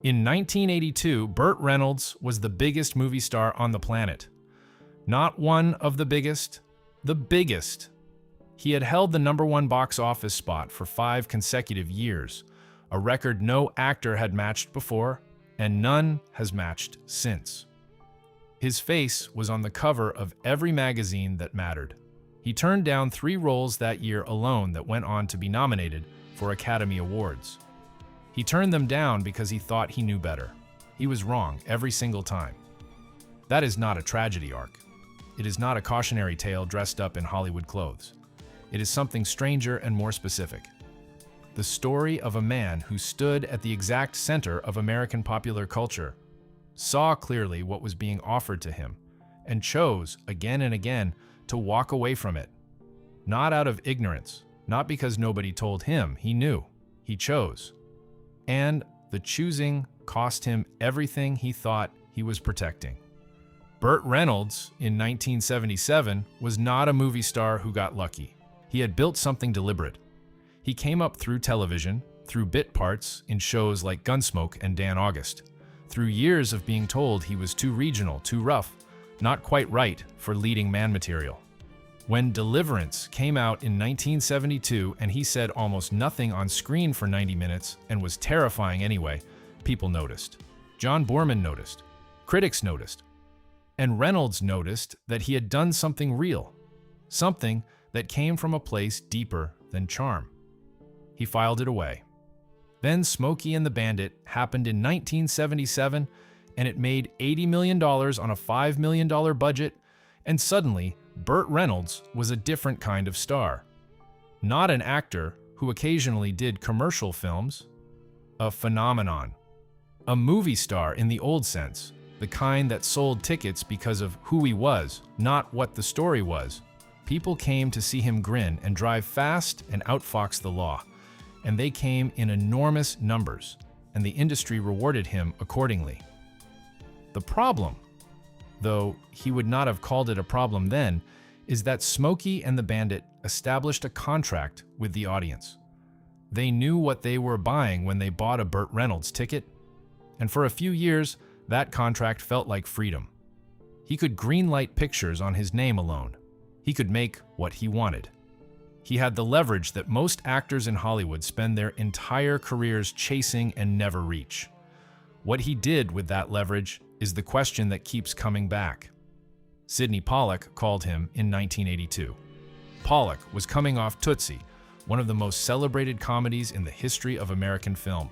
In 1982, Burt Reynolds was the biggest movie star on the planet. Not one of the biggest. He had held the #1 box office spot for 5 consecutive years, a record no actor had matched before, and none has matched since. His face was on the cover of every magazine that mattered. He turned down 3 roles that year alone that went on to be nominated for Academy Awards. He turned them down because he thought he knew better. He was wrong every single time. That is not a tragedy arc. It is not a cautionary tale dressed up in Hollywood clothes. It is something stranger and more specific. The story of a man who stood at the exact center of American popular culture, saw clearly what was being offered to him, and chose, again and again, to walk away from it. Not out of ignorance, not because nobody told him, he knew. He chose. And the choosing cost him everything he thought he was protecting. Burt Reynolds, in 1977, was not a movie star who got lucky. He had built something deliberate. He came up through television, through bit parts in shows like Gunsmoke and Dan August, through years of being told he was too regional, too rough, not quite right for leading man material. When Deliverance came out in 1972 and he said almost nothing on screen for 90 minutes and was terrifying anyway, people noticed. John Boorman noticed. Critics noticed. And Reynolds noticed that he had done something real, something that came from a place deeper than charm. He filed it away. Then Smokey and the Bandit happened in 1977, and it made $80 million on a $5 million budget, and suddenly, Burt Reynolds was a different kind of star. Not an actor who occasionally did commercial films, a phenomenon. A movie star in the old sense, the kind that sold tickets because of who he was, not what the story was. People came to see him grin and drive fast and outfox the law, and they came in enormous numbers, and the industry rewarded him accordingly. The problem, though he would not have called it a problem then, is that Smokey and the Bandit established a contract with the audience. They knew what they were buying when they bought a Burt Reynolds ticket, and for a few years, that contract felt like freedom. He could greenlight pictures on his name alone. He could make what he wanted. He had the leverage that most actors in Hollywood spend their entire careers chasing and never reach. What he did with that leverage is the question that keeps coming back. Sidney Pollack called him in 1982. Pollack was coming off Tootsie, one of the most celebrated comedies in the history of American film,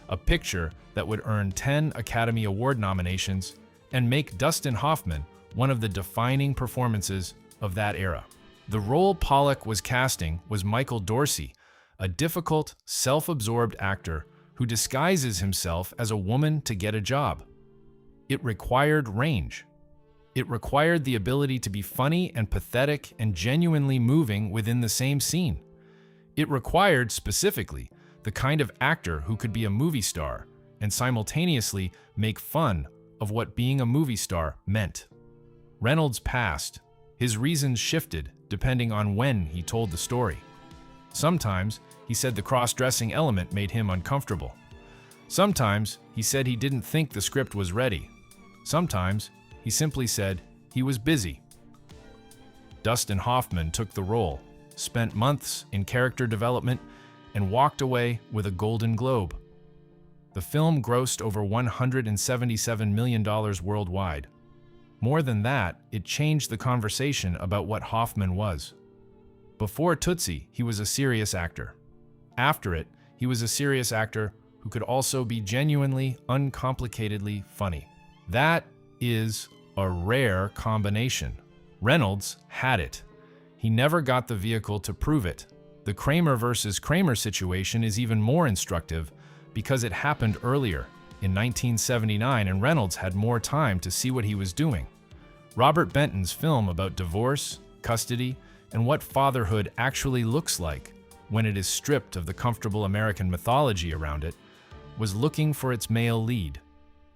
a picture that would earn 10 Academy Award nominations and make Dustin Hoffman one of the defining performances of that era. The role Pollack was casting was Michael Dorsey, a difficult, self-absorbed actor who disguises himself as a woman to get a job. It required range. It required the ability to be funny and pathetic and genuinely moving within the same scene. It required, specifically, the kind of actor who could be a movie star and simultaneously make fun of what being a movie star meant. Reynolds passed. His reasons shifted depending on when he told the story. Sometimes he said the cross-dressing element made him uncomfortable. Sometimes he said he didn't think the script was ready. Sometimes he simply said he was busy. Dustin Hoffman took the role, spent months in character development, and walked away with a Golden Globe. The film grossed over $177 million worldwide. More than that, it changed the conversation about what Hoffman was. Before Tootsie, he was a serious actor. After it, he was a serious actor who could also be genuinely, uncomplicatedly funny. That is a rare combination. Reynolds had it. He never got the vehicle to prove it. The Kramer versus Kramer situation is even more instructive because it happened earlier, in 1979, and Reynolds had more time to see what he was doing. Robert Benton's film about divorce, custody, and what fatherhood actually looks like when it is stripped of the comfortable American mythology around it, was looking for its male lead.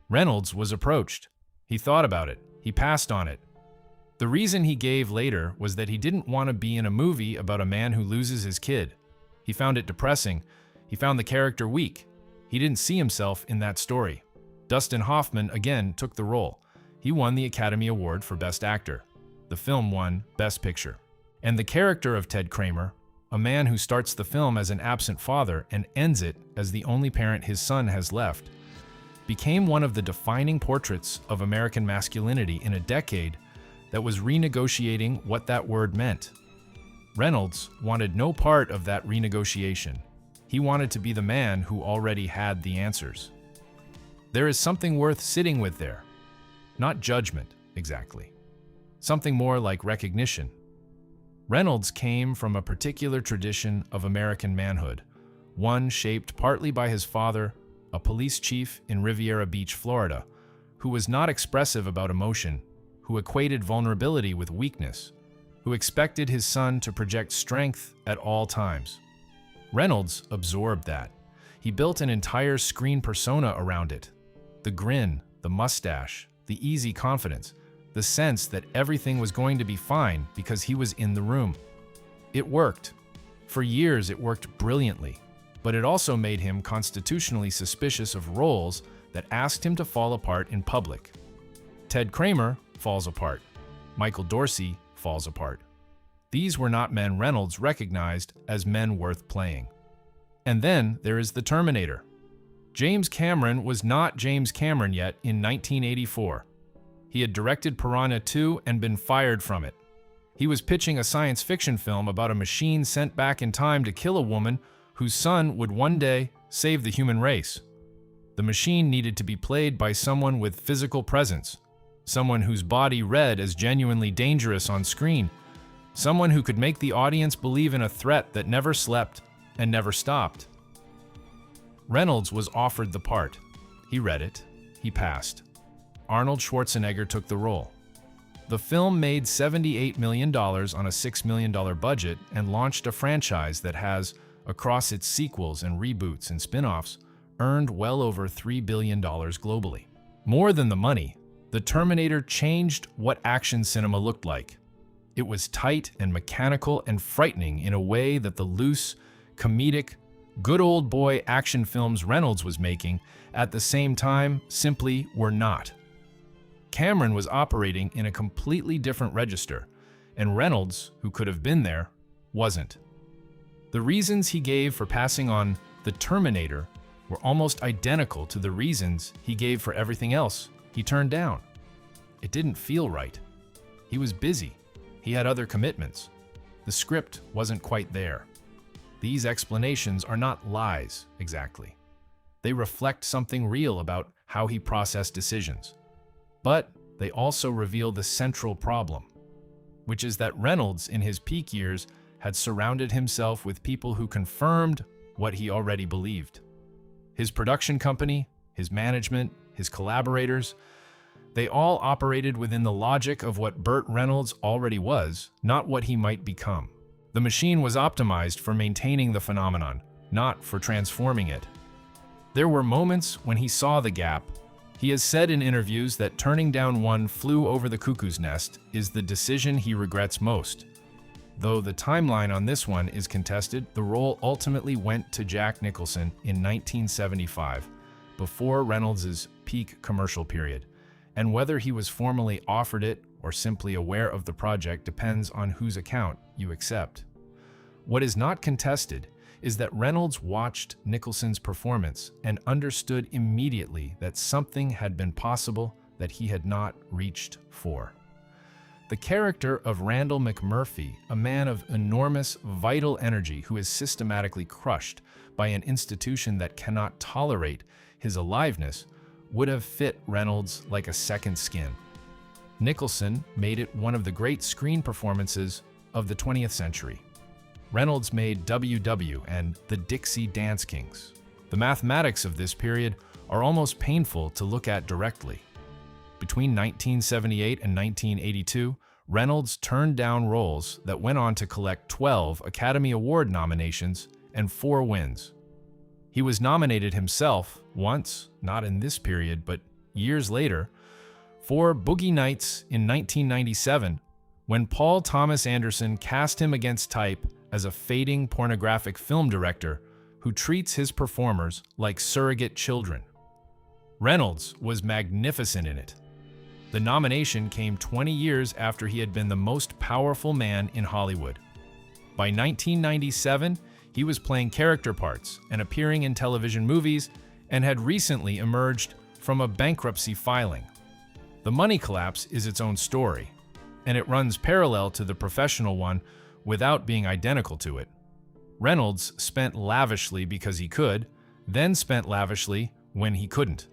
Reynolds was approached. He thought about it. He passed on it. The reason he gave later was that he didn't want to be in a movie about a man who loses his kid. He found it depressing. He found the character weak. He didn't see himself in that story. Dustin Hoffman again took the role. He won the Academy Award for Best Actor. The film won Best Picture. And the character of Ted Kramer, a man who starts the film as an absent father and ends it as the only parent his son has left, became one of the defining portraits of American masculinity in a decade that was renegotiating what that word meant. Reynolds wanted no part of that renegotiation. He wanted to be the man who already had the answers. There is something worth sitting with there. Not judgment, exactly. Something more like recognition. Reynolds came from a particular tradition of American manhood, one shaped partly by his father, a police chief in Riviera Beach, Florida, who was not expressive about emotion, who equated vulnerability with weakness, who expected his son to project strength at all times. Reynolds absorbed that. He built an entire screen persona around it. The grin, the mustache, the easy confidence, the sense that everything was going to be fine because he was in the room. It worked. For years, it worked brilliantly, but it also made him constitutionally suspicious of roles that asked him to fall apart in public. Ted Kramer falls apart. Michael Dorsey falls apart. These were not men Reynolds recognized as men worth playing. And then there is the Terminator. James Cameron was not James Cameron yet in 1984. He had directed Piranha 2 and been fired from it. He was pitching a science fiction film about a machine sent back in time to kill a woman whose son would one day save the human race. The machine needed to be played by someone with physical presence, someone whose body read as genuinely dangerous on screen, someone who could make the audience believe in a threat that never slept and never stopped. Reynolds was offered the part. He read it. He passed. Arnold Schwarzenegger took the role. The film made $78 million on a $6 million budget and launched a franchise that has, across its sequels and reboots and spin-offs, earned well over $3 billion globally. More than the money, the Terminator changed what action cinema looked like. It was tight and mechanical and frightening in a way that the loose, comedic, good old boy action films Reynolds was making at the same time simply were not. Cameron was operating in a completely different register, and Reynolds, who could have been there, wasn't. The reasons he gave for passing on the Terminator were almost identical to the reasons he gave for everything else he turned down. It didn't feel right. He was busy. He had other commitments. The script wasn't quite there. These explanations are not lies, exactly. They reflect something real about how he processed decisions. But they also reveal the central problem, which is that Reynolds, in his peak years, had surrounded himself with people who confirmed what he already believed. His production company, his management, his collaborators, they all operated within the logic of what Burt Reynolds already was, not what he might become. The machine was optimized for maintaining the phenomenon, not for transforming it. There were moments when he saw the gap. He has said in interviews that turning down One Flew Over the Cuckoo's Nest is the decision he regrets most. Though the timeline on this one is contested, the role ultimately went to Jack Nicholson in 1975, before Reynolds' peak commercial period. And whether he was formally offered it or simply aware of the project depends on whose account you accept. What is not contested is that Reynolds watched Nicholson's performance and understood immediately that something had been possible that he had not reached for. The character of Randall McMurphy, a man of enormous vital energy who is systematically crushed by an institution that cannot tolerate his aliveness, would have fit Reynolds like a second skin. Nicholson made it one of the great screen performances of the 20th century. Reynolds made WW and the Dixie Dance Kings. The mathematics of this period are almost painful to look at directly. Between 1978 and 1982, Reynolds turned down roles that went on to collect 12 Academy Award nominations and 4 wins. He was nominated himself once, not in this period, but years later, for Boogie Nights in 1997, when Paul Thomas Anderson cast him against type as a fading pornographic film director who treats his performers like surrogate children. Reynolds was magnificent in it. The nomination came 20 years after he had been the most powerful man in Hollywood. By 1997, he was playing character parts and appearing in television movies and had recently emerged from a bankruptcy filing. The money collapse is its own story, and it runs parallel to the professional one without being identical to it. Reynolds spent lavishly because he could, then spent lavishly when he couldn't.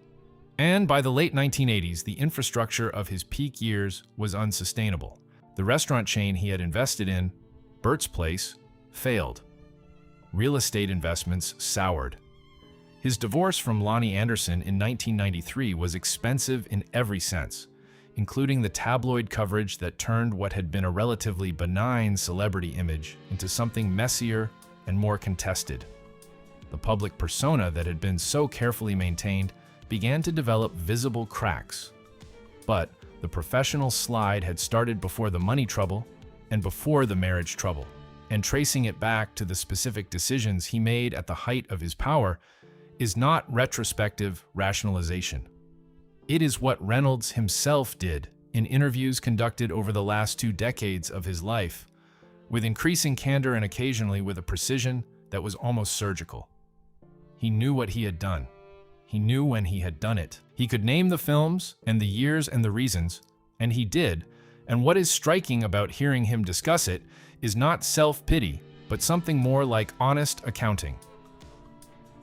And by the late 1980s, the infrastructure of his peak years was unsustainable. The restaurant chain he had invested in, Burt's Place, failed. Real estate investments soured. His divorce from Lonnie Anderson in 1993 was expensive in every sense, including the tabloid coverage that turned what had been a relatively benign celebrity image into something messier and more contested. The public persona that had been so carefully maintained began to develop visible cracks. But the professional slide had started before the money trouble and before the marriage trouble, and tracing it back to the specific decisions he made at the height of his power is not retrospective rationalization. It is what Reynolds himself did in interviews conducted over the last 2 decades of his life, with increasing candor and occasionally with a precision that was almost surgical. He knew what he had done. He knew when he had done it. He could name the films and the years and the reasons, and he did. And what is striking about hearing him discuss it is not self-pity, but something more like honest accounting.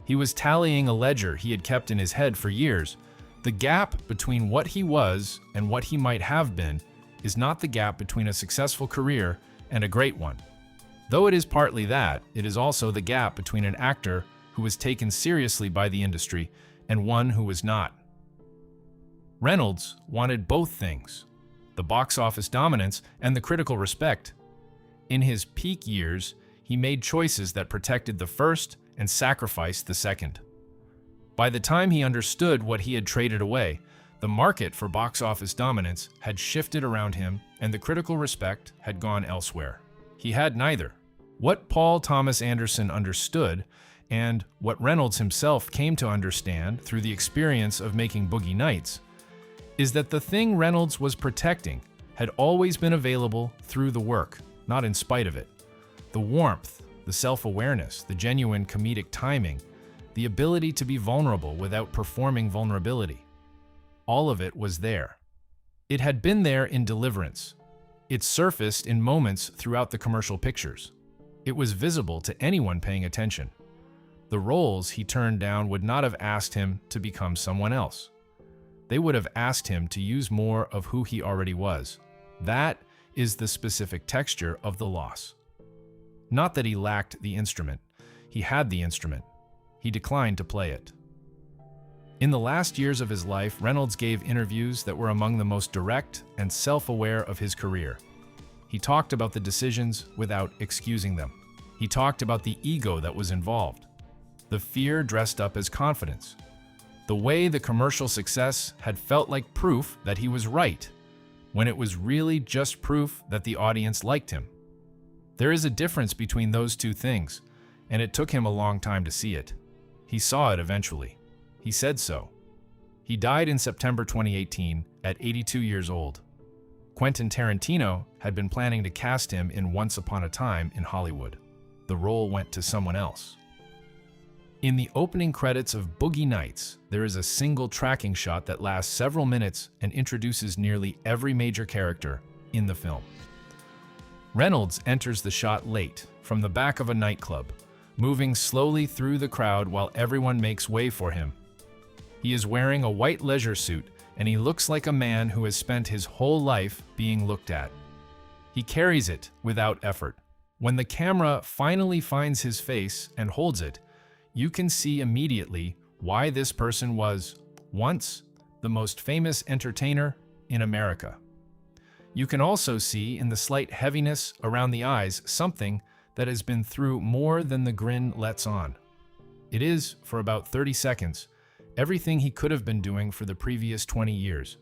He was tallying a ledger he had kept in his head for years. The gap between what he was and what he might have been is not the gap between a successful career and a great one. Though it is partly that, it is also the gap between an actor who was taken seriously by the industry and one who was not. Reynolds wanted both things, the box office dominance and the critical respect. In his peak years, he made choices that protected the first and sacrificed the second. By the time he understood what he had traded away, the market for box office dominance had shifted around him and the critical respect had gone elsewhere. He had neither. What Paul Thomas Anderson understood, and what Reynolds himself came to understand through the experience of making Boogie Nights, is that the thing Reynolds was protecting had always been available through the work, not in spite of it. The warmth, the self-awareness, the genuine comedic timing, the ability to be vulnerable without performing vulnerability. All of it was there. It had been there in Deliverance. It surfaced in moments throughout the commercial pictures. It was visible to anyone paying attention. The roles he turned down would not have asked him to become someone else. They would have asked him to use more of who he already was. That is the specific texture of the loss. Not that he lacked the instrument. He had the instrument. He declined to play it. In the last years of his life, Reynolds gave interviews that were among the most direct and self-aware of his career. He talked about the decisions without excusing them. He talked about the ego that was involved, the fear dressed up as confidence, the way the commercial success had felt like proof that he was right, when it was really just proof that the audience liked him. There is a difference between those two things, and it took him a long time to see it. He saw it eventually. He said so. He died in September 2018 at 82 years old. Quentin Tarantino had been planning to cast him in Once Upon a Time in Hollywood. The role went to someone else. In the opening credits of Boogie Nights, there is a single tracking shot that lasts several minutes and introduces nearly every major character in the film. Reynolds enters the shot late, from the back of a nightclub, moving slowly through the crowd while everyone makes way for him. He is wearing a white leisure suit, and he looks like a man who has spent his whole life being looked at. He carries it without effort. When the camera finally finds his face and holds it, you can see immediately why this person was, once, the most famous entertainer in America. You can also see in the slight heaviness around the eyes something that has been through more than the grin lets on. It is, for about 30 seconds, everything he could have been doing for the previous 20 years.